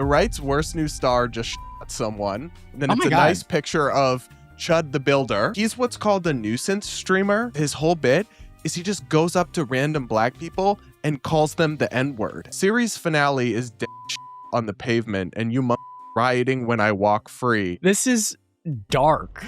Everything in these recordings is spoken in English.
The right's worst new star just shot someone. And then Oh it's my a God. nice picture of Chud the Builder. He's what's called a nuisance streamer. His whole bit is he just goes up to random black people and calls them the N-word. Series finale is on the pavement and you rioting when I walk free. This is dark.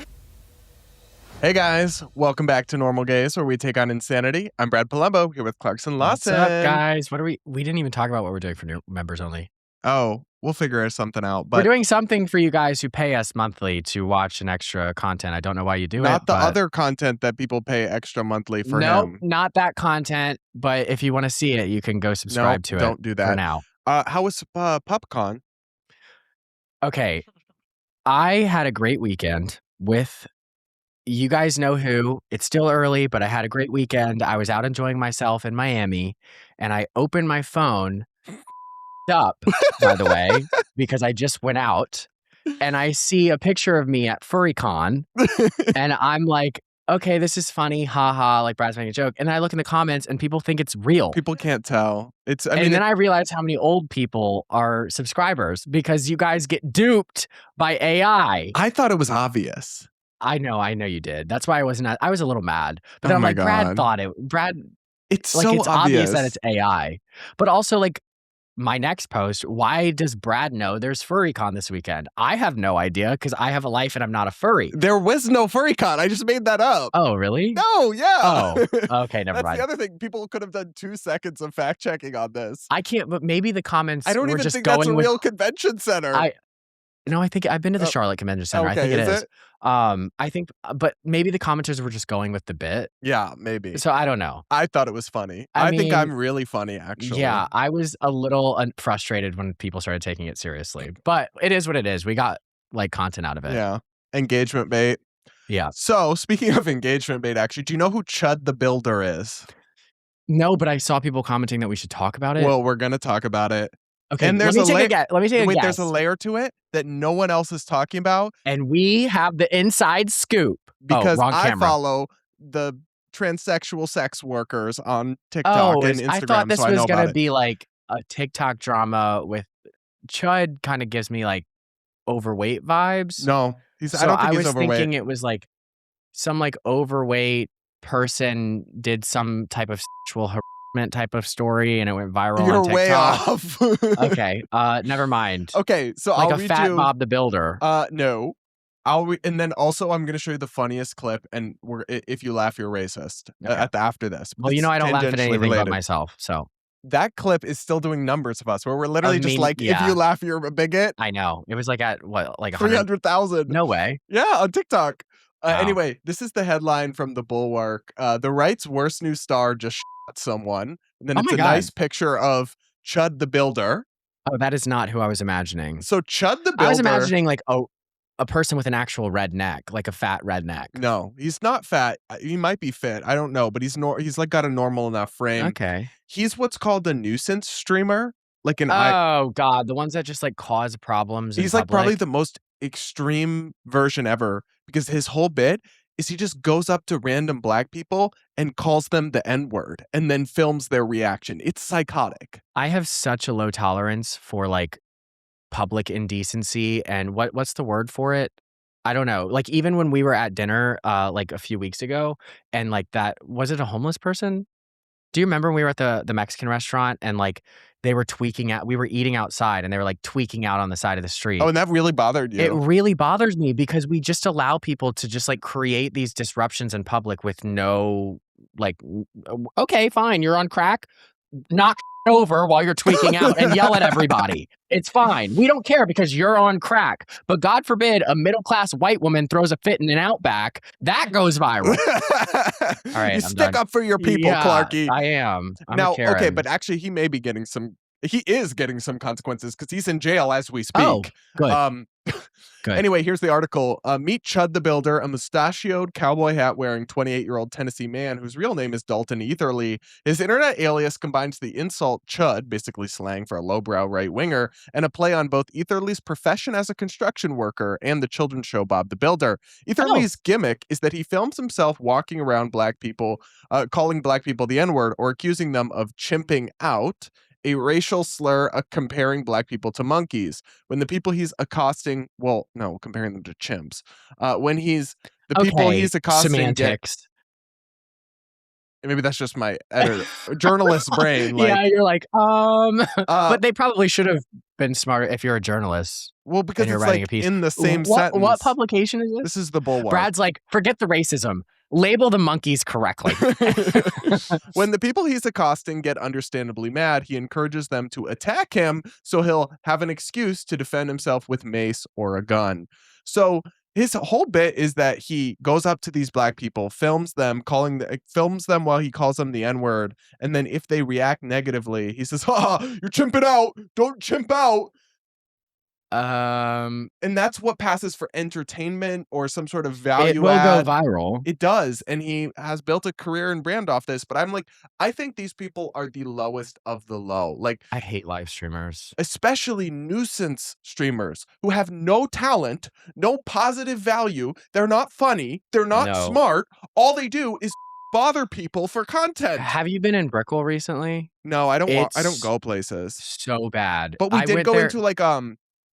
Hey guys, welcome back to Normal Gaze, where we take on insanity. I'm Brad Polumbo here with Clarkson Lawson. What's up, guys? What are we didn't even talk about what we're doing for new members only. Oh, we'll figure something out. But we're doing something for you guys who pay us monthly to watch an extra content. I don't know why you do it. Not the other content that people pay extra monthly for No, him. not that content. But if you want to see it, you can go subscribe to it. Don't do that for now. How was PupCon? Okay, I had a great weekend with you guys know who. It's still early, but I had a great weekend. I was out enjoying myself in Miami, and I opened my phone up, by the way, because I just went out, and I see a picture of me at FurryCon, and I'm like, okay, this is funny, haha, like Brad's making a joke. And then I look in the comments, and people think it's real. People can't tell. Then I realized how many old people are subscribers because you guys get duped by AI. I thought it was obvious. I know you did. That's why I was a little mad. But Oh I'm my like, Brad God. thought it. It's like so it's obvious that it's AI. But also, like, my next post, why does Brad know there's FurryCon this weekend? I have no idea because I have a life and I'm not a furry. There was no FurryCon. I just made that up. Oh, really? No, yeah. Oh, okay, never That's mind. the other thing. People could have done 2 seconds of fact checking on this. I can't, but maybe the comments I don't were even just think going that's a with, real convention center. No, I think I've been to the Charlotte Convention Center. Okay, I think it is is. I think, but maybe the commenters were just going with the bit. Yeah, maybe. So I don't know. I thought it was funny. I think mean, I'm really funny, actually. Yeah, I was a little frustrated when people started taking it seriously, but it is what it is. We got like content out of it. Yeah. Engagement bait. Yeah. So speaking of engagement bait, actually, do you know who Chud the Builder is? No, but I saw people commenting that we should talk about it. Well, we're going to talk about it. Okay, and let me take a guess. There's a layer to it that no one else is talking about. And we have the inside scoop. Because wrong I camera. follow the transsexual sex workers on TikTok and Instagram. I thought this was going to be like a TikTok drama with Chud. Kind of gives me like overweight vibes. No, So I don't think he's was overweight. thinking it was like some like overweight person did some type of sexual harassment type of story and it went viral You're on TikTok. way off. Okay, never mind. Okay, so like I'll a read fat you, Bob the Builder. No. And then also I'm going to show you the funniest clip, and if you laugh, you're racist. Okay. After this. Well, you know I don't laugh at tangentially anything related. but myself, so. That clip is still doing numbers of us, where we're literally just like, if yeah. you laugh, you're a bigot. I know. It was like at what, like 300,000. No way. Yeah, on TikTok. Wow. Anyway, this is the headline from The Bulwark. The right's worst new star just shot someone. And then Oh it's my a God. nice picture of Chud the Builder. Oh, that is not who I was imagining. So Chud the Builder. I was imagining like a person with an actual red neck, like a fat red neck. No, he's not fat. He might be fit. I don't know, but he's like got a normal enough frame. Okay. He's what's called a nuisance streamer. Like Oh God, the ones that just like cause problems. He's like probably the most extreme version ever, because his whole bit is he just goes up to random black people and calls them the N-word and then films their reaction. It's psychotic. I have such a low tolerance for like public indecency and what's the word for it? I don't know. Like even when we were at dinner like a few weeks ago and like was it a homeless person? Do you remember when we were at the Mexican restaurant and like they were we were eating outside and they were like tweaking out on the side of the street? Oh, and that really bothered you? It really bothers me because we just allow people to just like create these disruptions in public with no like, okay, fine, you're on crack. Knock over while you're tweaking out and yell at everybody. It's fine. We don't care because you're on crack. But God forbid a middle-class white woman throws a fit in an Outback. That goes viral. All right, you I'm stick done. up for your people, Yeah, Clarky. I am. I'm now, a Karen. okay, but actually he may be getting he is getting some consequences because he's in jail as we speak. Oh, good. Good. Anyway, here's the article. Meet Chud the Builder, a mustachioed cowboy hat wearing 28-year-old Tennessee man whose real name is Dalton Etherly. His internet alias combines the insult Chud, basically slang for a lowbrow right-winger, and a play on both Etherly's profession as a construction worker and the children's show Bob the Builder. Etherly's gimmick is that he films himself walking around black people, calling black people the N-word or accusing them of chimping out. a racial slur comparing black people to monkeys. When the people he's accosting, well, no, comparing them to chimps. When the people Okay, he's accosting get, semantics. maybe that's just my journalist brain. Yeah, Like, you're like, but they probably should have been smarter if you're a journalist well, and because you're it's writing a like piece. in the same What sentence. publication is This this? is the Bulwark. Brad's like, forget the racism. Label the monkeys correctly. When the people he's accosting get understandably mad, he encourages them to attack him so he'll have an excuse to defend himself with mace or a gun. So his whole bit is that he goes up to these black people, films them while he calls them the N-word, and then if they react negatively, he says, "Ha, you're chimping out. Don't chimp out." And that's what passes for entertainment or some sort of value it will add. go viral. It does, and he has built a career and brand off this, but I'm like, I think these people are the lowest of the low. Like, I hate live streamers. especially nuisance streamers who have no talent, no positive value. They're not funny. They're not smart. All they do is bother people for content. Have you been in Brickell recently? No, I don't go places. So bad. But we did go there. into like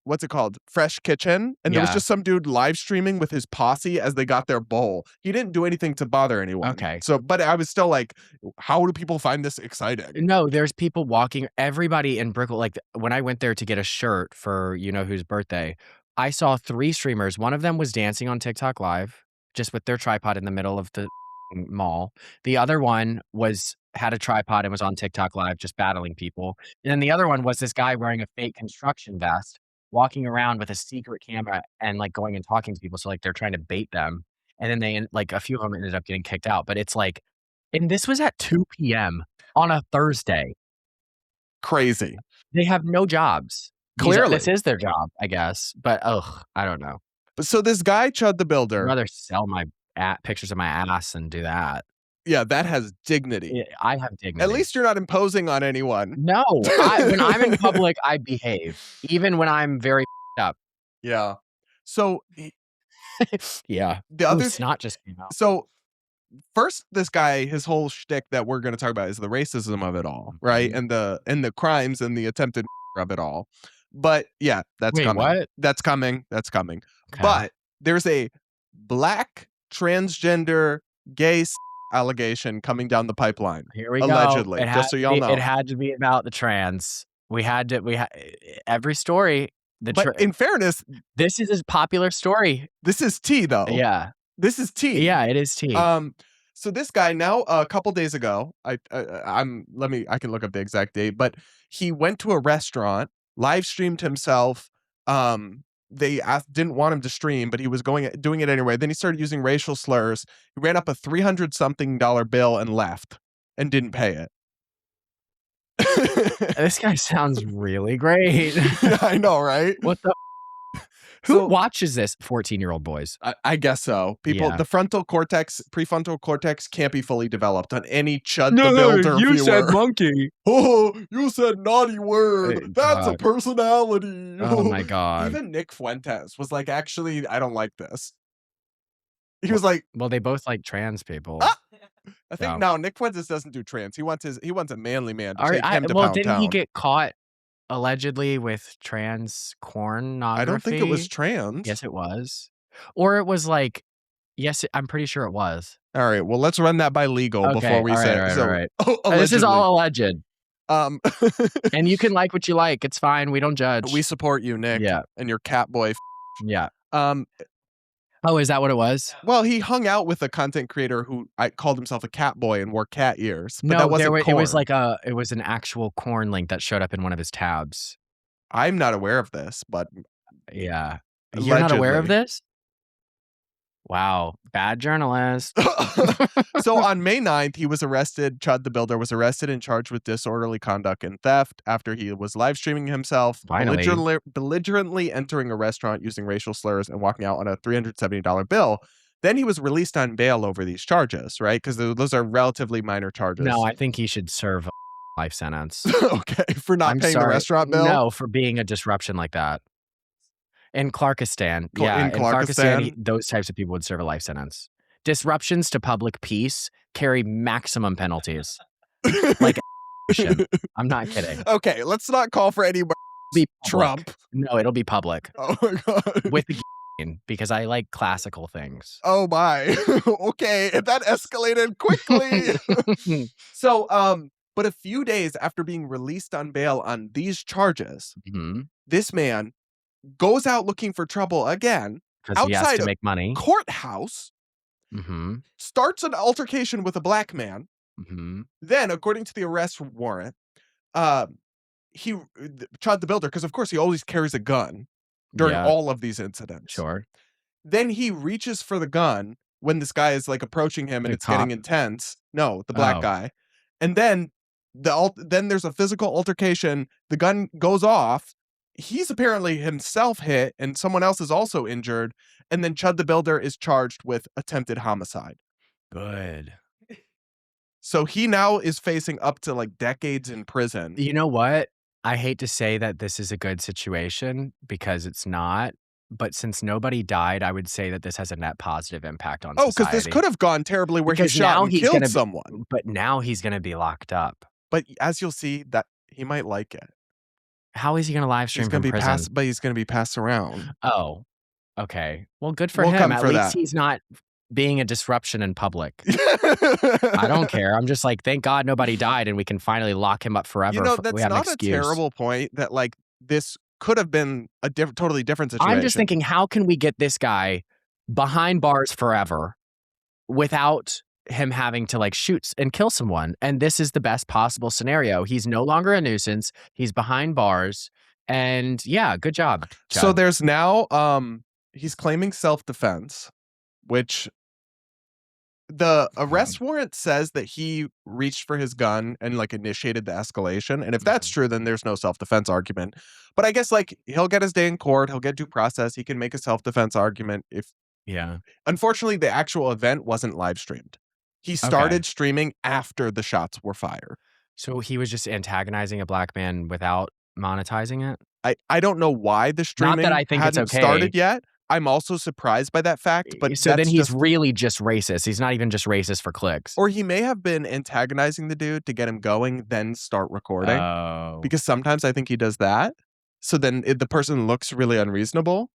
what's it called? Fresh Kitchen. And there was just some dude live streaming with his posse as they got their bowl. He didn't do anything to bother anyone. Okay. So, but I was still like, how do people find this exciting? No, there's people walking. Everybody in Brickell, like when I went there to get a shirt for you know whose birthday, I saw 3 streamers. One of them was dancing on TikTok Live, just with their tripod in the middle of the mall. The other one had a tripod and was on TikTok Live, just battling people. And then the other one was this guy wearing a fake construction vest, walking around with a secret camera and like going and talking to people. So like they're trying to bait them. And then they like a few of them ended up getting kicked out. But it's like, and this was at 2 p.m. on a Thursday. Crazy. They have no jobs. Clearly. This is their job, I guess. But I don't know. But so this guy, Chud the Builder. I'd rather sell my pictures of my ass and do that. Yeah, that has dignity. I have dignity. At least you're not imposing on anyone. No, when I'm in public, I behave, even when I'm very up. Yeah. So, yeah. The other snot just came out. So, first, this guy, his whole shtick that we're going to talk about is the racism of it all, right? And the crimes and the attempted of it all. But yeah, that's coming. What? That's coming. That's coming. Okay. But there's a black transgender gay allegation coming down the pipeline. Here we allegedly, go. just so y'all know. It had to be about the trans. Every story. But in fairness, this is a popular story. This is tea, though. Yeah. This is tea. Yeah, it is tea. So this guy now, a couple days ago, I can look up the exact date, but he went to a restaurant, live streamed himself. They didn't want him to stream, but he was doing it anyway. Then he started using racial slurs. He ran up a $300-something bill and left and didn't pay it. This guy sounds really great. Yeah, I know, right? What the? Who watches this? 14-year-old boys. I guess so. People, the prefrontal cortex can't be fully developed on any Chud the Builder you viewer. said monkey. Oh, you said naughty word. That's a personality. Oh my God. Even Nick Fuentes was like, actually, I don't like this. He was like, well, they both like trans people. I think no, Nick Fuentes doesn't do trans. He wants a manly man to take him to well, Pound didn't Town. he get caught allegedly with trans pornography? I don't think it was trans. Yes, it was. Or it was like, yes, I'm pretty sure it was. All right, well, let's run that by legal before we say it. All right. This is all alleged. And you can like what you like. It's fine. We don't judge. We support you, Nick. Yeah. And your cat boy. Yeah. Oh, is that what it was? Well, he hung out with a content creator who called himself a cat boy and wore cat ears. But no, that wasn't corn. It was an actual corn link that showed up in one of his tabs. I'm not aware of this, but yeah. Allegedly. You're not aware of this? Wow. Bad journalist. So on May 9th, he was arrested. Chud the Builder was arrested and charged with disorderly conduct and theft after he was live streaming himself, belligerently entering a restaurant using racial slurs and walking out on a $370 bill. Then he was released on bail over these charges, right? Because those are relatively minor charges. No, I think he should serve a life sentence. Okay, for not paying the restaurant bill? No, for being a disruption like that. In Clarkistan, in Clarkistan, those types of people would serve a life sentence. Disruptions to public peace carry maximum penalties. Like I'm not kidding. Okay, let's not call for any Be public. Trump. No, it'll be public. Oh my god. With the because I like classical things. Oh my. Okay, that escalated quickly. So, but a few days after being released on bail on these charges, Mhm. this man goes out looking for trouble again 'Cause he has outside to a make money. courthouse, Mhm. starts an altercation with a black man. Mhm. Then, according to the arrest warrant, um, Chud the Builder, because of course he always carries a gun during Yeah, all of these incidents. sure. Then he reaches for the gun when this guy is, like, approaching him and The it's getting cop? intense. No, the black Oh. guy. And then then there's a physical altercation, the gun goes off, he's apparently himself hit, and someone else is also injured, and then Chud the Builder is charged with attempted homicide. Good. So he now is facing up to, like, decades in prison. You know what? I hate to say that this is a good situation because it's not, but since nobody died, I would say that this has a net positive impact on Oh, because this society. could have gone terribly where he Because shot now and he's killed gonna someone. but now he's gonna be locked up. But as you'll see, that he might like it. How is he gonna live He's stream gonna from be prison? passed, but he's gonna be passed around. Oh, okay. Well, good for We'll him. come At for least that. he's not being a disruption in public. I don't care. I'm just like, thank God nobody died and we can finally lock him up forever. You know, We that's have an not a excuse. terrible point that, like, this could have been a totally different situation. I'm just thinking, how can we get this guy behind bars forever without him having to like shoot and kill someone? And this is the best possible scenario. He's no longer a nuisance. He's behind bars. And yeah, good job, So Chud. there's now he's claiming self-defense, which the arrest warrant says that he reached for his gun and, like, initiated the escalation. And if that's true, then there's no self-defense argument. But I guess, like, he'll get his day in court, he'll get due process, he can make a self-defense argument if Yeah. unfortunately the actual event wasn't live streamed. He started streaming after the shots were fired. So he was just antagonizing a black man without monetizing it? I don't know why the streaming I think it's hadn't okay. started yet. I'm also surprised by that fact, but So then that's he's just really just racist. He's not even just racist for clicks. or he may have been antagonizing the dude to get him going, then start recording. Oh. Because sometimes I think he does that. So then the person looks really unreasonable.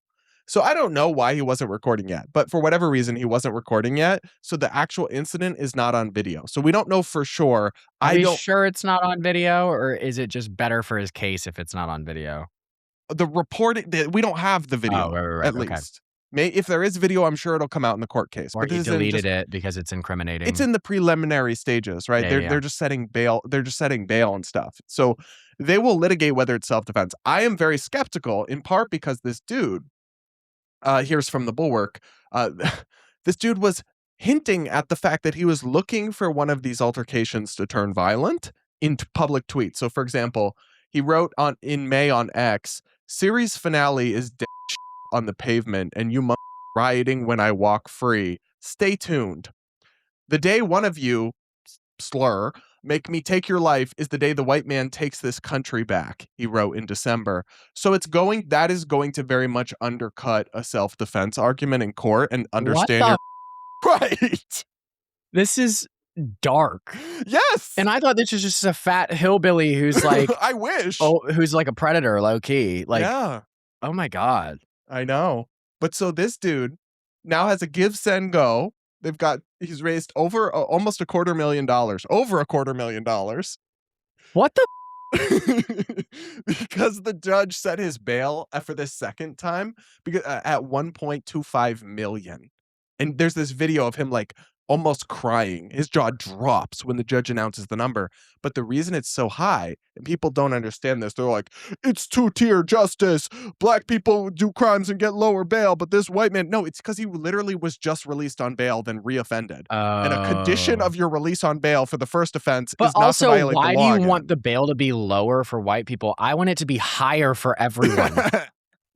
So I don't know why he wasn't recording yet, but for whatever reason, he wasn't recording yet. So the actual incident is not on video. So we don't know for sure. Are you sure it's not on video, or is it just better for his case if it's not on video? The reporting, we don't have the video, right, at okay. least. If there is video, I'm sure it'll come out in the court case. Or But he this isn't deleted just, it because it's incriminating. it's in the preliminary stages, right? Yeah, They're just setting bail. They're just setting bail and stuff. So they will litigate whether it's self-defense. I am very skeptical, in part because this dude, here's from the Bulwark, this dude was hinting at the fact that he was looking for one of these altercations to turn violent in public tweets. So, for example, he wrote in May on X, series finale is dead on the pavement and you rioting when I walk free. Stay tuned. The day one of you, slur, make me take your life is the day the white man takes this country back, he wrote in December. So that is going to very much undercut a self-defense argument in court and understand right. This is dark. Yes. And I thought this was just a fat hillbilly who's like I wish. who's like a predator, low key. Like, yeah. oh my God. I know. But so this dude now has a give, send, go. He's raised over almost $250,000, over $250,000. What the? Because the judge set his bail for the second time because at 1.25 million. And there's this video of him like almost crying. His jaw drops when the judge announces the number. But the reason it's so high, and people don't understand this, they're like, it's two-tier justice. Black people do crimes and get lower bail, but this white man, no, it's because he literally was just released on bail, then reoffended. And a condition of your release on bail for the first offense is not to violate the law. But also, why do you want again. the bail to be lower for white people? I want it to be higher for everyone.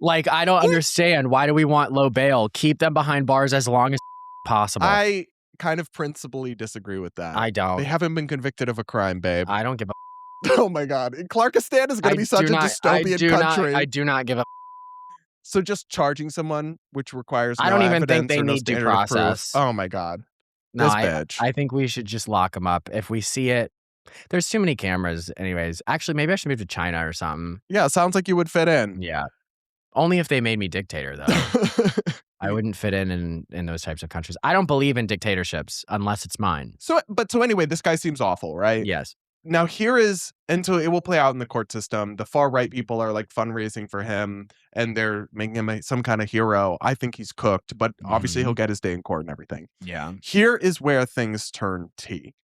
Like, I don't understand. Why do we want low bail? Keep them behind bars as long as possible. I kind of principally disagree with that. I don't. They haven't been convicted of a crime, babe. I don't give a. Oh my God. Clarkistan is going to be such a dystopian country. I do not give a. So just charging someone, which requires no I don't even think evidence they or no need due standard of proof. process. Oh my God. No, This bitch. I think we should just lock them up. If we see it, There's too many cameras anyways. Actually, maybe I should move to China or something. Yeah, sounds like you would fit in. Yeah. Only if they made me dictator, though. I wouldn't fit in those types of countries. I don't believe in dictatorships unless it's mine. So anyway, this guy seems awful, right? Yes. Now and so it will play out in the court system. The far right people are like fundraising for him and they're making him some kind of hero. I think he's cooked, but obviously he'll get his day in court and everything. Yeah. Here is where things turn tea.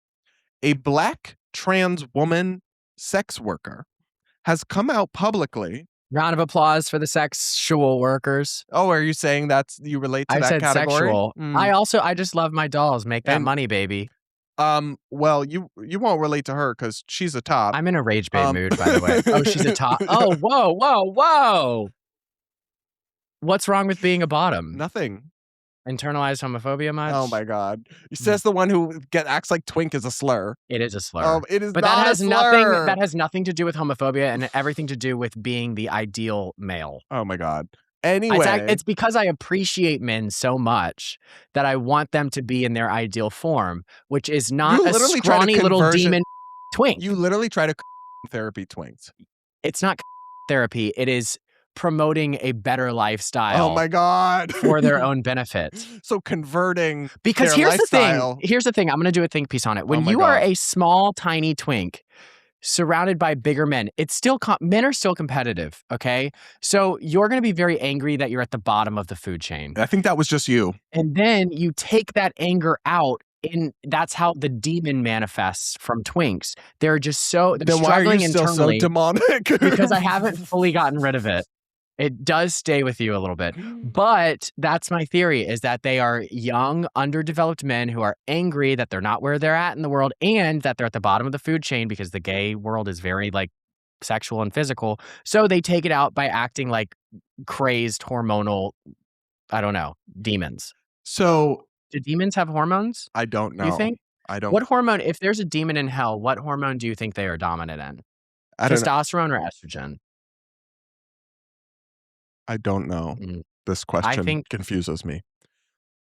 A Black trans woman sex worker has come out publicly. Round of applause for the sexual workers. Oh, are you saying you relate to I that said category? Sexual. I just love my dolls. Make that money, baby. Well, you won't relate to her because she's a top. I'm in a rage bait mood, by the way. Oh, she's a top. Oh, whoa. What's wrong with being a bottom? Nothing. Internalized homophobia much? Oh my God. Says the one who acts like twink is a slur. It is a slur. It is but not a slur. That has nothing to do with homophobia and everything to do with being the ideal male. Oh my God. Anyway. It's because I appreciate men so much that I want them to be in their ideal form, which is not a scrawny little demon twink. You literally try to therapy twinks. It's not therapy. It is promoting a better lifestyle. Oh my God. For their own benefit. So converting because their here's lifestyle. the thing. Here's the thing. I'm going to do a think piece on it. When you are a small, tiny twink surrounded by bigger men, it's still men are still competitive. Okay, so you're going to be very angry that you're at the bottom of the food chain. I think that was just you. And then you take that anger out. And that's how the demon manifests from twinks. They're just they're then why struggling are you still internally so demonic? because I haven't fully gotten rid of it. It does stay with you a little bit. But that's my theory, is that they are young, underdeveloped men who are angry that they're not where they're at in the world and that they're at the bottom of the food chain because the gay world is very like sexual and physical. So they take it out by acting like crazed hormonal, I don't know, demons. So do demons have hormones? I don't know. You think? I don't. What hormone, if there's a demon in hell, what hormone do you think they are dominant in? Testosterone or estrogen? I don't know. This question confuses me.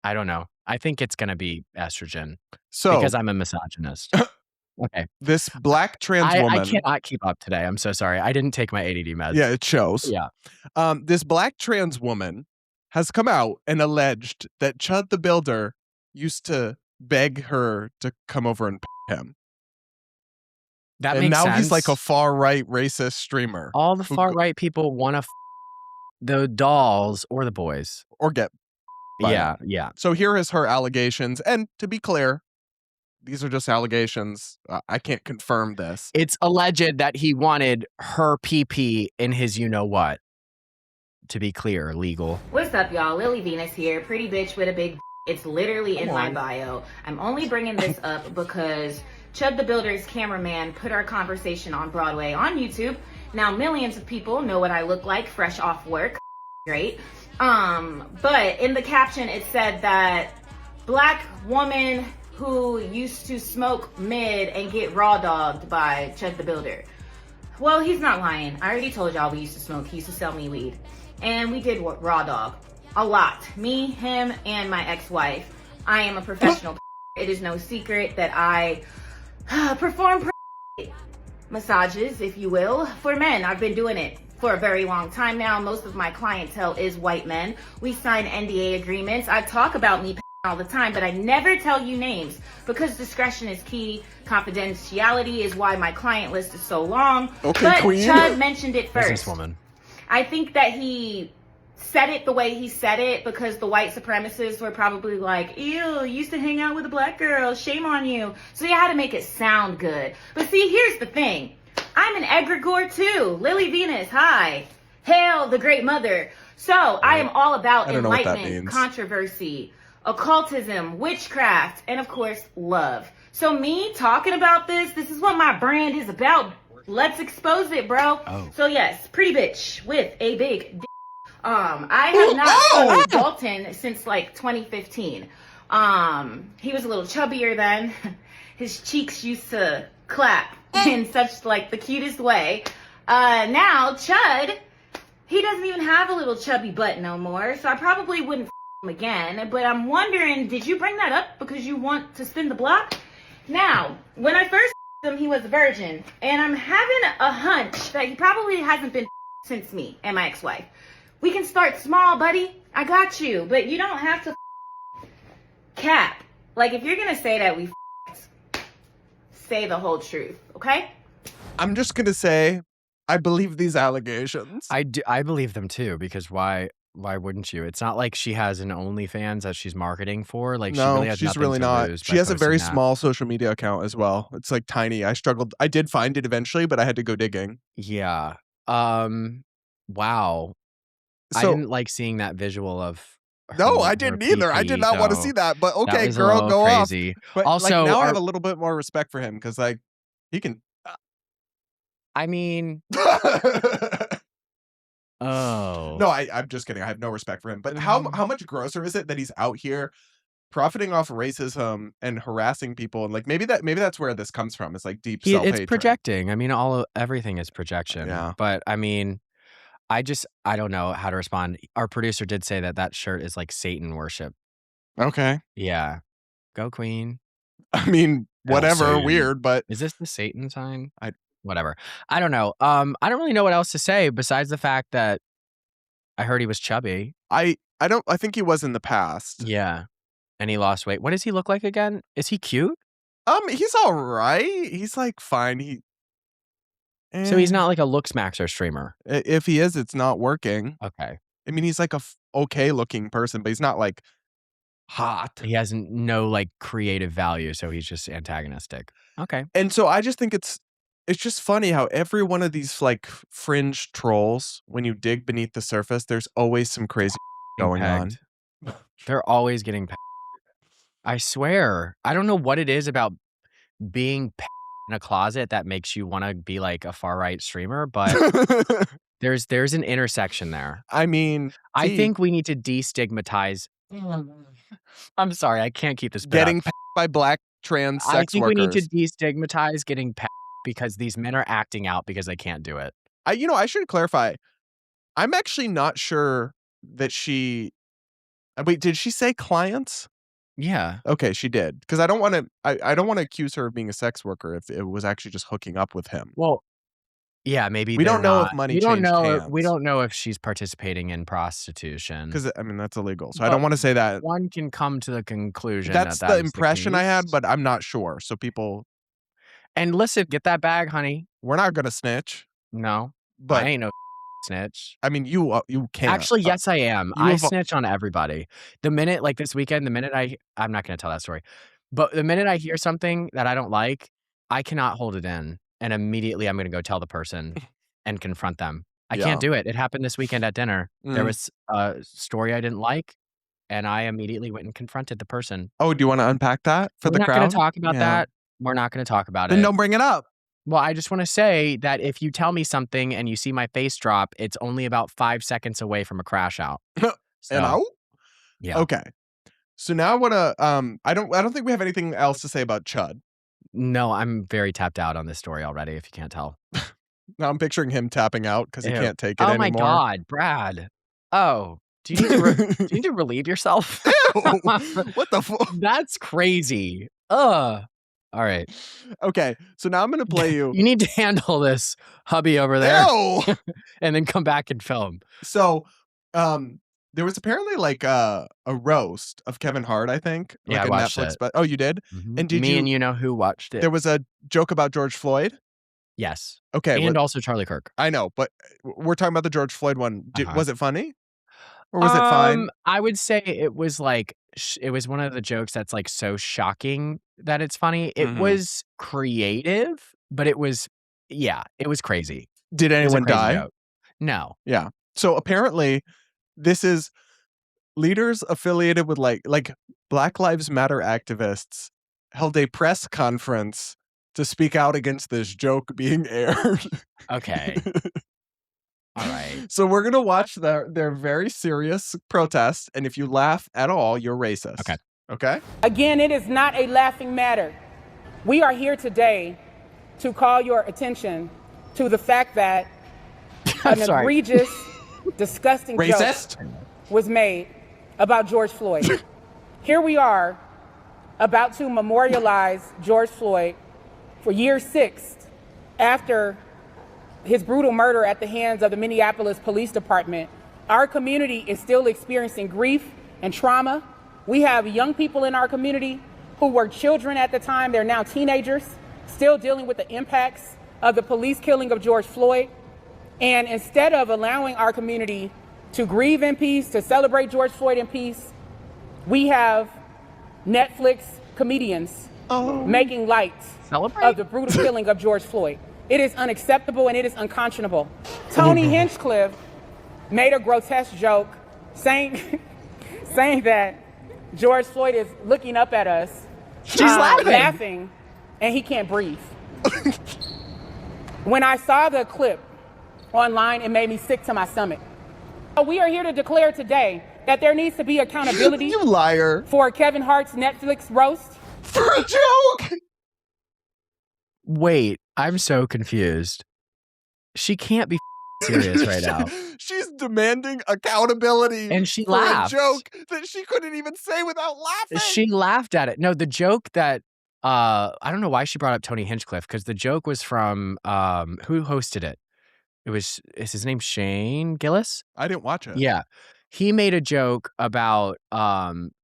I don't know. I think it's going to be estrogen. So because I'm a misogynist. Okay. This Black trans woman. I cannot keep up today. I'm so sorry. I didn't take my ADD meds. Yeah, it shows. Yeah. This Black trans woman has come out and alleged that Chud the Builder used to beg her to come over and him. That makes sense. And now he's like a far-right racist streamer. All the far-right people want to the dolls or the boys. Or get Yeah. So here is her allegations. And to be clear, these are just allegations. I can't confirm this. It's alleged that he wanted her PP in his you-know-what. To be clear, legal. What's up, y'all? Lily Venus here. Pretty bitch with a big It's literally in my bio. I'm only bringing this up because Chud the Builder's cameraman put our conversation on Broadway on YouTube. Now millions of people know what I look like fresh off work. Great. But in the caption it said that Black woman who used to smoke mid and get raw dogged by Chud the Builder. Well, he's not lying. I already told y'all we used to smoke. He used to sell me weed. And we did raw dog. A lot. Me, him, and my ex-wife. I am a professional. It is no secret that I perform massages, if you will, for men. I've been doing it for a very long time now. Most of my clientele is white men. We sign NDA agreements. I talk about me all the time, but I never tell you names because discretion is key. Confidentiality is why my client list is so long. Okay, but queen. Chud mentioned it first. Businesswoman. I think that he said it the way he said it because the white supremacists were probably like, ew, you used to hang out with a black girl, shame on you. So you had to make it sound good. But see, here's the thing. I'm an egregore too. Lily Venus, hi. Hail the great mother. So I am all about enlightenment, controversy, occultism, witchcraft, and of course, love. So me talking about this is what my brand is about. Let's expose it, bro. Oh. So yes, pretty bitch with a big d. I have not seen Dalton since like 2015. He was a little chubbier then. His cheeks used to clap in such like the cutest way. Now Chud, he doesn't even have a little chubby butt no more. So I probably wouldn't him again. But I'm wondering, did you bring that up because you want to spin the block? Now, when I first him, he was a virgin. And I'm having a hunch that he probably hasn't been since me and my ex-wife. We can start small, buddy. I got you. But you don't have to cap. Like, if you're going to say that we say the whole truth, okay? I'm just going to say, I believe these allegations. I believe them too, because why wouldn't you? It's not like she has an OnlyFans that she's marketing for. Like, she No, really has she's nothing really to not. lose She by has a very posting that. small social media account as well. It's like tiny. I struggled. I did find it eventually, but I had to go digging. Yeah. Wow. I So didn't like seeing that visual of her, no, I her didn't either. I did PP, not want to though. see that. But That okay, was a girl, little go off. crazy. But like Also, now I have a little bit more respect for him because like he can. I mean, oh. No, I'm just kidding. I have no respect for him. But how much grosser is it that he's out here profiting off racism and harassing people? And like maybe that's where this comes from. It's like deep self-hatred. It's projecting. I mean, everything is projection. Yeah. But I mean, I don't know how to respond. Our producer did say that shirt is like Satan worship. Okay. Yeah. Go Queen. I mean, whatever, Satan. weird, but Is this the Satan sign? Whatever. I don't know. I don't really know what else to say besides the fact that I heard he was chubby. I think he was in the past. Yeah. And he lost weight. What does he look like again? Is he cute? He's all right. He's like fine. So he's not like a looks maxer streamer. If he is, it's not working. Okay. I mean, he's like a okay looking person, but he's not like hot. He has no like creative value, so he's just antagonistic. Okay. And so I just think it's just funny how every one of these like fringe trolls, when you dig beneath the surface, there's always some crazy going on. They're always getting pegged. I swear. I don't know what it is about being pegged in a closet that makes you want to be like a far right streamer, but there's an intersection there. I mean, I think we need to destigmatize. I'm sorry, I can't keep this getting pegged by black trans sex workers. I think we need to destigmatize getting pegged because these men are acting out because they can't do it. I should clarify. I'm actually not sure that she. Wait, did she say clients? Yeah. Okay, she did. Because I don't want to. I don't want to accuse her of being a sex worker if it was actually just hooking up with him. Well, yeah, maybe we don't know if money. We don't know if she's participating in prostitution. Because I mean that's illegal. So I don't want to say that. One can come to the conclusion that's that the impression I had, but I'm not sure. So people. And listen, get that bag, honey. We're not gonna snitch. No, but I ain't no snitch. I mean, you can't. Actually, yes, I am. I snitch on everybody. The minute, like this weekend, I'm not going to tell that story, but the minute I hear something that I don't like, I cannot hold it in, and immediately I'm going to go tell the person and confront them. I can't do it. It happened this weekend at dinner. There was a story I didn't like, and I immediately went and confronted the person. Oh, do you want to unpack that for the crowd? We're not going to talk about that. We're not going to talk about it. Then don't bring it up. Well, I just want to say that if you tell me something and you see my face drop, it's only about 5 seconds away from a crash out. And out? Yeah. Okay. So now I want to. I don't think we have anything else to say about Chud. No, I'm very tapped out on this story already. If you can't tell. Now I'm picturing him tapping out because he can't take it anymore. Oh my God, Brad. Oh, do you need to relieve yourself? Ew, what the fuck? That's crazy. All right. Okay, so now I'm going to play you. You need to handle this, hubby over there. Ew! And then come back and film. So, there was apparently like a roast of Kevin Hart, I think. Yeah, like I watched it. Oh, you did? Mm-hmm. And did and you know who watched it? There was a joke about George Floyd? Yes. Okay. And also Charlie Kirk. I know, but we're talking about the George Floyd one. Was it funny? Or was it fine? I would say it was like, it was one of the jokes that's like so shocking that it's funny. It was creative, but it was crazy. Did anyone die? Joke. No. Yeah. So apparently this is leaders affiliated with like Black Lives Matter activists held a press conference to speak out against this joke being aired. Okay. All right. So we're going to watch their very serious protest. And if you laugh at all, you're racist. Okay. Okay? Again, it is not a laughing matter. We are here today to call your attention to the fact that an egregious, disgusting racist joke was made about George Floyd. Here we are about to memorialize George Floyd For year 6 after his brutal murder at the hands of the Minneapolis Police Department, our community is still experiencing grief and trauma. We have young people in our community who were children at the time, they're now teenagers, still dealing with the impacts of the police killing of George Floyd. And instead of allowing our community to grieve in peace, to celebrate George Floyd in peace, we have Netflix comedians making light of the brutal killing of George Floyd. It is unacceptable and it is unconscionable. Tony Hinchcliffe made a grotesque joke saying that George Floyd is looking up at us. She's laughing, and he can't breathe. When I saw the clip online, it made me sick to my stomach. We are here to declare today that there needs to be accountability You liar. for Kevin Hart's Netflix roast. For a joke. Wait, I'm so confused. She can't be serious right now. She's demanding accountability. And she for laughed. a joke that she couldn't even say without laughing. She laughed at it. No, the joke that I don't know why she brought up Tony Hinchcliffe, because the joke was from who hosted it? Is his name Shane Gillis? I didn't watch it. Yeah. He made a joke about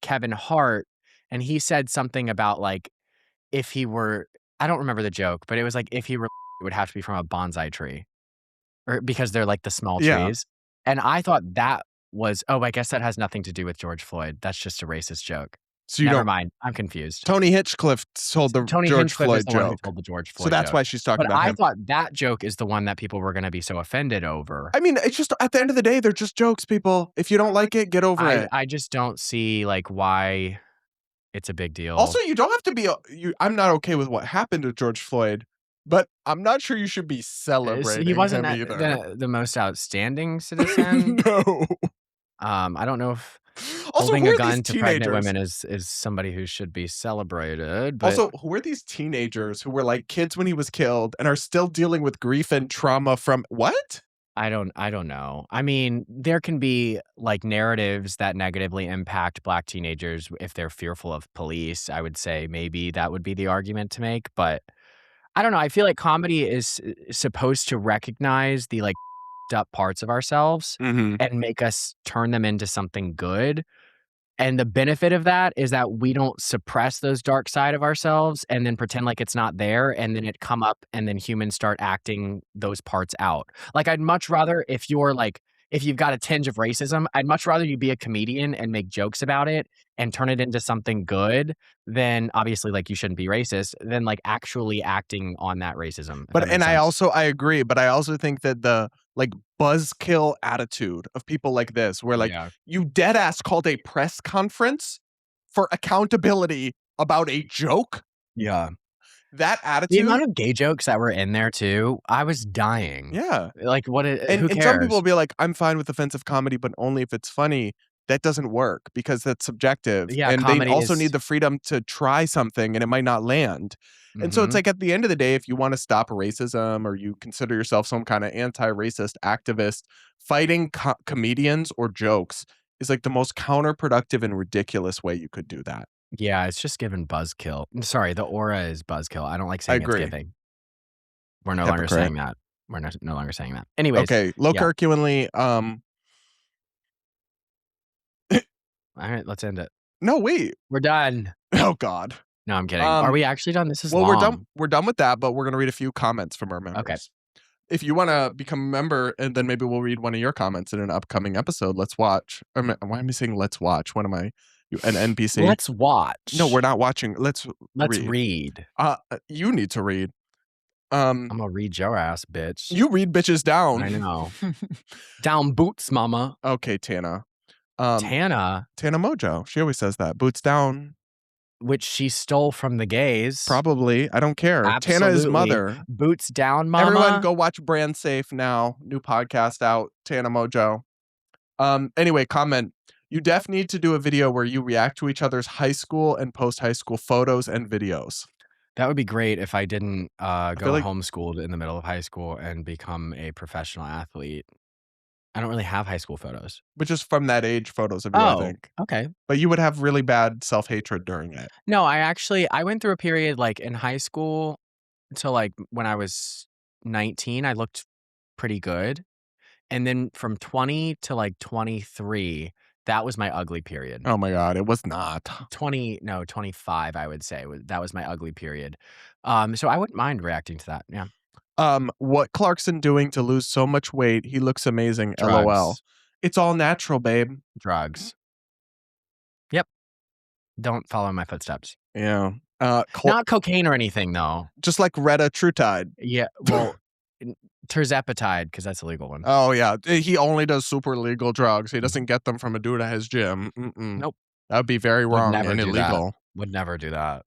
Kevin Hart, and he said something about like if he were, I don't remember the joke, but it was like if he were, it would have to be from a bonsai tree, or because they're like the small trees. And I thought that was, I guess that has nothing to do with George Floyd. That's just a racist joke. So you Never don't mind. I'm confused. Tony Hinchcliffe told the Tony George Hinchcliffe Floyd is the one who joke. told the George Floyd So that's joke. why she's talking But about I him. thought that joke is the one that people were going to be so offended over. I mean, it's just at the end of the day, they're just jokes, people. If you don't like it, get over it. I just don't see like why it's a big deal. Also, you don't have to be. I'm not okay with what happened to George Floyd, but I'm not sure you should be celebrating he wasn't him either. the most outstanding citizen. No. I don't know if Also, holding who a are gun these to pregnant teenagers? women is somebody who should be celebrated. But Also, who are these teenagers who were like kids when he was killed and are still dealing with grief and trauma from what? I don't know. I mean, there can be like narratives that negatively impact Black teenagers if they're fearful of police. I would say maybe that would be the argument to make, but I don't know. I feel like comedy is supposed to recognize the like up parts of ourselves Mm-hmm. and make us turn them into something good. And the benefit of that is that we don't suppress those dark side of ourselves and then pretend like it's not there, and then it come up and then humans start acting those parts out. Like I'd much rather if you've got a tinge of racism, I'd much rather you be a comedian and make jokes about it and turn it into something good than obviously like you shouldn't be racist than like actually acting on that racism. But and I agree, but I also think that the like buzzkill attitude of people like this, where like you dead ass called a press conference for accountability about a joke. Yeah. That attitude. The amount of gay jokes that were in there too, I was dying. Yeah. Like who cares? And some people will be like, I'm fine with offensive comedy, but only if it's funny. That doesn't work because that's subjective. Yeah, and they also need the freedom to try something and it might not land. And so it's like at the end of the day, if you want to stop racism or you consider yourself some kind of anti-racist activist, fighting comedians or jokes is like the most counterproductive and ridiculous way you could do that. Yeah, it's just given buzzkill. Sorry, the aura is buzzkill. I don't like saying it's giving. We're no longer saying that. We're no longer saying that. Anyways. Okay, Lokerculenly, all right, let's end it. No, wait. We're done. Oh God. No, I'm kidding. Are we actually done? This is long. We're done with that, but we're gonna read a few comments from our members. Okay. If you want to become a member, and then maybe we'll read one of your comments in an upcoming episode. Let's watch. Why am I saying let's watch? What am I? An NPC? Let's watch. No, we're not watching. Let's read. You need to read. I'm gonna read your ass, bitch. You read bitches down. I know. Down boots, mama. Okay, Tana. Tana Mojo. She always says that. Boots down. Which she stole from the gays. Probably. I don't care. Absolutely. Tana is mother. Boots down, mama. Everyone go watch Brand Safe now. New podcast out. Tana Mojo. Anyway, comment. You def need to do a video where you react to each other's high school and post-high school photos and videos. That would be great if I didn't go homeschooled in the middle of high school and become a professional athlete. I don't really have high school photos. But just from that age photos of you, I think. Okay. But you would have really bad self-hatred during it. No, I went through a period like in high school to like when I was 19, I looked pretty good. And then from 20 to like 23, that was my ugly period. Oh my God, it was not. 25, I would say. That was my ugly period. So I wouldn't mind reacting to that. Yeah. What Clarkson doing to lose so much weight? He looks amazing. LOL. Drugs. It's all natural, babe. Drugs. Yep. Don't follow in my footsteps. Yeah. Not cocaine or anything, though. Just like Retta Trutide. Yeah. Well, terzepatide, because that's a legal one. Oh, yeah. He only does super legal drugs. He doesn't get them from a dude at his gym. Nope. That would be very wrong and illegal. Would never do that.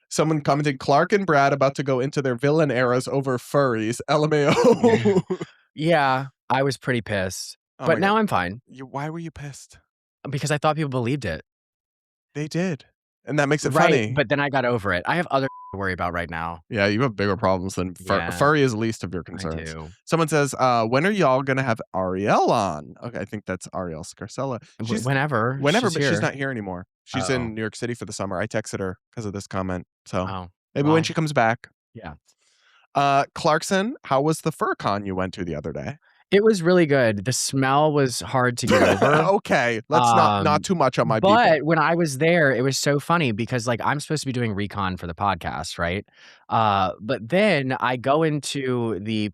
Someone commented, Clark and Brad about to go into their villain eras over furries. LMAO. Yeah, I was pretty pissed. Oh but now I'm fine. Why were you pissed? Because I thought people believed it. They did. And that makes it right, funny. But then I got over it. I have other to worry about right now. Yeah, you have bigger problems than furry is least of your concerns. I do. Someone says, when are y'all going to have Ariel on? Okay, I think that's Ariel Scarcella. Whenever, but she's not here anymore. She's in New York City for the summer. I texted her because of this comment. So maybe when she comes back. Yeah. Clarkson, how was the fur con you went to the other day? It was really good. The smell was hard to get over. Okay, let's not too much on my people. But when I was there, it was so funny because like I'm supposed to be doing recon for the podcast, right? But then I go into the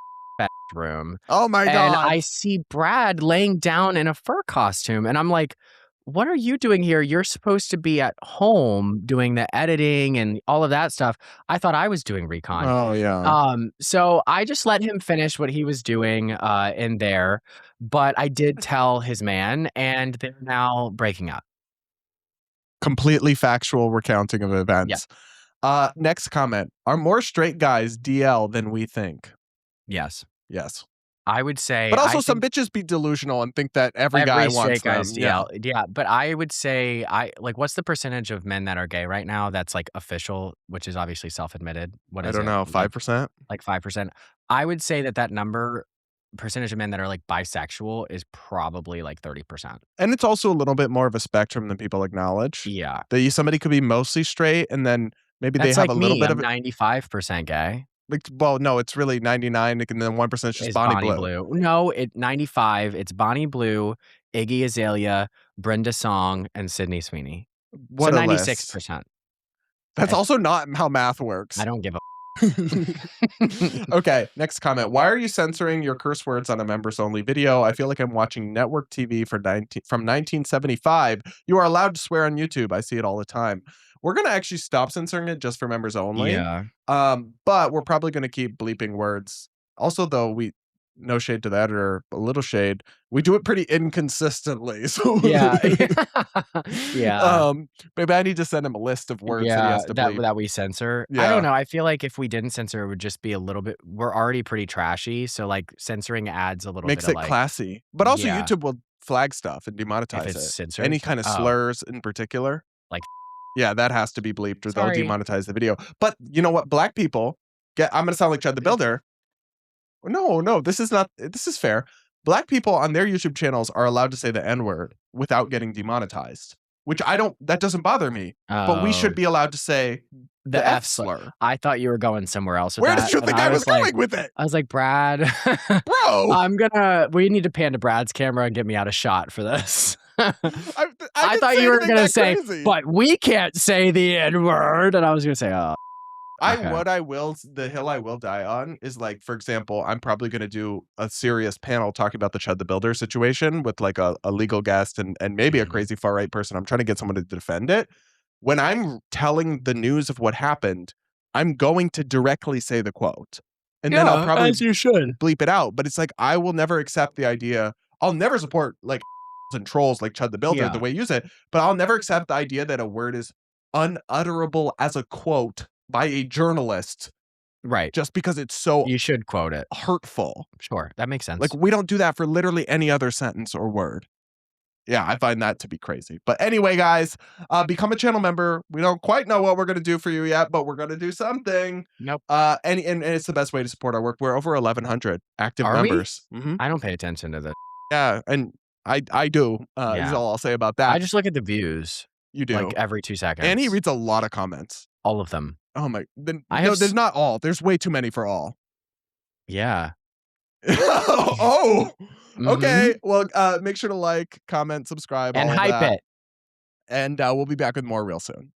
room. Oh my God. And I see Brad laying down in a fur costume. And I'm like, what are you doing here? You're supposed to be at home doing the editing and all of that stuff. I thought I was doing recon. Oh, yeah. So I just let him finish what he was doing in there. But I did tell his man, and they're now breaking up. Completely factual recounting of events. Yeah. Next comment. Are more straight guys DL than we think? Yes. Yes. I would say, but also some bitches be delusional and think that every guy wants them. Yeah, but I would say, what's the percentage of men that are gay right now? That's like official, which is obviously self-admitted. What is it? I don't know, 5%. Like 5%. I would say that number percentage of men that are like bisexual is probably like 30%. And it's also a little bit more of a spectrum than people acknowledge. Yeah, somebody could be mostly straight, and then maybe that's they have like a little bit I'm of 95% gay. Well, no, it's really 99, and then 1% is just Bonnie Blue. No, 95. It's Bonnie Blue, Iggy Azalea, Brenda Song, and Sydney Sweeney. What so a 96%. That's also not how math works. I don't give a. Okay, next comment. Why are you censoring your curse words on a members only video? I feel like I'm watching network TV from 1975. You are allowed to swear on YouTube. I see it all the time. We're going to actually stop censoring it just for members only. Yeah. But we're probably going to keep bleeping words. Also, though, no shade to the editor, a little shade. We do it pretty inconsistently. So yeah. Yeah. Maybe I need to send him a list of words that he has to bleep. that we censor. Yeah. I don't know. I feel like if we didn't censor, it would just be a little bit. We're already pretty trashy, so like censoring adds a little makes bit it of, like, classy. But also YouTube will flag stuff and demonetize if it's it. censored? Any kind of slurs in particular. Like yeah, that has to be bleeped or Sorry. they'll demonetize the video. But you know what? Black people I'm going to sound like Chud the Builder. No, this is fair. Black people on their YouTube channels are allowed to say the N-word without getting demonetized, which that doesn't bother me. But we should be allowed to say the F slur. I thought you were going somewhere else with Where that. did you think I was going with it? I was like, Brad, bro, we need to pan to Brad's camera and get me out of shot for this. I thought you were going to say, crazy. But we can't say the N-word. And I was going to say, oh. Okay. The hill I will die on is like, for example, I'm probably going to do a serious panel talking about the Chud the Builder situation with like a legal guest and maybe a crazy far right person. I'm trying to get someone to defend it. When I'm telling the news of what happened, I'm going to directly say the quote. And then I'll probably as you should bleep it out. But it's like, I will never accept the idea. I'll never support like and trolls like Chud the Builder the way you use it. But I'll never accept the idea that a word is unutterable as a quote by a journalist, right? Just because it's so you should quote it hurtful. Sure, that makes sense. Like we don't do that for literally any other sentence or word. Yeah, I find that to be crazy. But anyway, guys, become a channel member. We don't quite know what we're gonna do for you yet, but we're gonna do something. Nope. And it's the best way to support our work. We're over 1,100 active members. Mm-hmm. I don't pay attention to this. Yeah, and I do. Is all I'll say about that. I just look at the views. You do like every 2 seconds, and he reads a lot of comments. All of them. Oh my. Then I no, have there's not all. There's way too many for all. Yeah. Oh. Okay. Mhm. Well, make sure to like, comment, subscribe, And all of hype that. it. And we'll be back with more real soon.